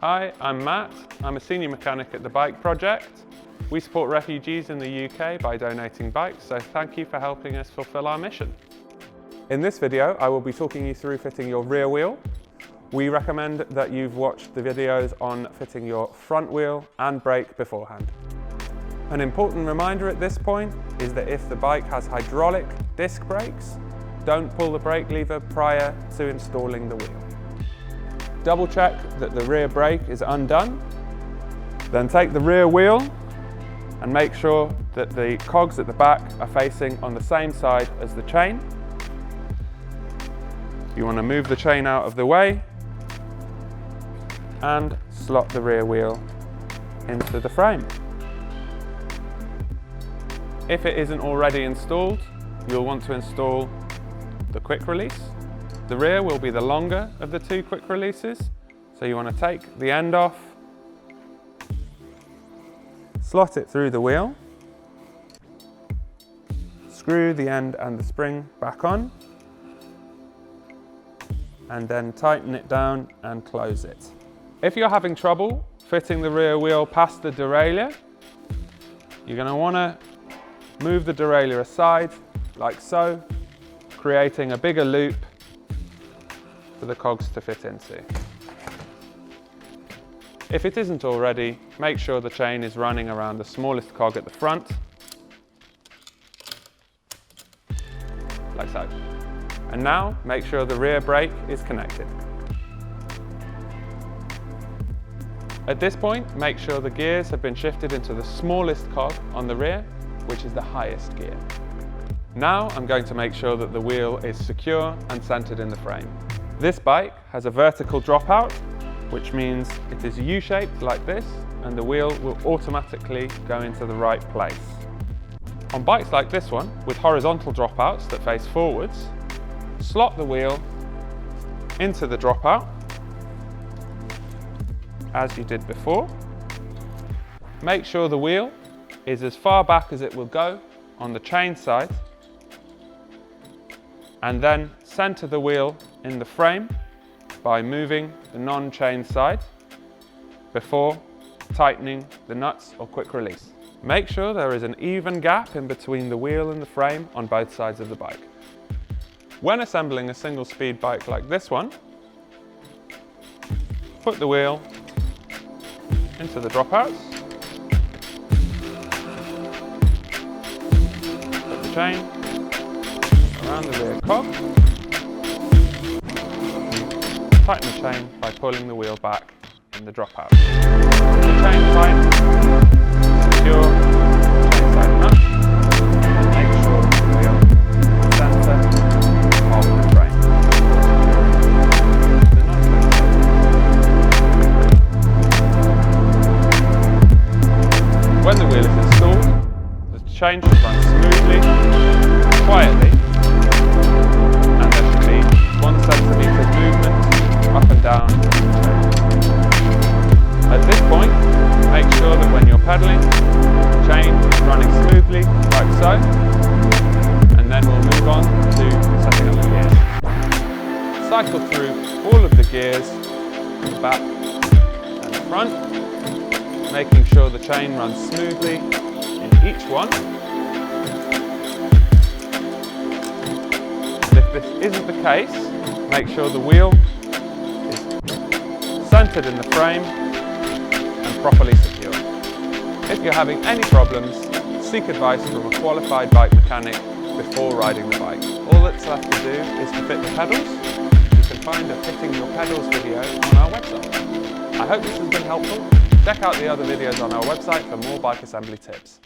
Hi, I'm Matt. I'm a senior mechanic at the Bike Project. We support refugees in the UK by donating bikes, so thank you for helping us fulfill our mission. In this video, I will be talking you through fitting your rear wheel. We recommend that you've watched the videos on fitting your front wheel and brake beforehand. An important reminder at this point is that if the bike has hydraulic disc brakes, don't pull the brake lever prior to installing the wheel. Double check that the rear brake is undone. Then take the rear wheel and make sure that the cogs at the back are facing on the same side as the chain. You want to move the chain out of the way and slot the rear wheel into the frame. If it isn't already installed, you'll want to install the quick release. The rear will be the longer of the two quick releases, so you want to take the end off, slot it through the wheel, screw the end and the spring back on, and then tighten it down and close it. If you're having trouble fitting the rear wheel past the derailleur, you're going to want to move the derailleur aside like so, creating a bigger loop for the cogs to fit into. If it isn't already, make sure the chain is running around the smallest cog at the front, like so. And now make sure the rear brake is connected. At this point, make sure the gears have been shifted into the smallest cog on the rear, which is the highest gear. Now I'm going to make sure that the wheel is secure and centered in the frame. This bike has a vertical dropout, which means it is U-shaped like this, and the wheel will automatically go into the right place. On bikes like this one, with horizontal dropouts that face forwards, slot the wheel into the dropout, as you did before. Make sure the wheel is as far back as it will go on the chain side, and then center the wheel in the frame by moving the non-chain side before tightening the nuts or quick release. Make sure there is an even gap in between the wheel and the frame on both sides of the bike. When assembling a single speed bike like this one, put the wheel into the dropouts, put the chain around the rear cog, tighten the chain by pulling the wheel back in the dropout. The chain tight, secure chain side nut, and make sure the wheel is the centre of the frame. When the wheel is installed, the chain should run smoothly, quietly, and there should be 1 centimetre movement up and down the chain. At this point, make sure that when you're pedalling, the chain is running smoothly, like so, and then we'll move on to setting up the gears. Cycle through all of the gears, the back and the front, making sure the chain runs smoothly in each one. And if this isn't the case, make sure the wheel is centered in the frame and properly secure. If you're having any problems, seek advice from a qualified bike mechanic before riding the bike. All that's left to do is to fit the pedals. You can find a Fitting Your Pedals video on our website. I hope this has been helpful. Check out the other videos on our website for more bike assembly tips.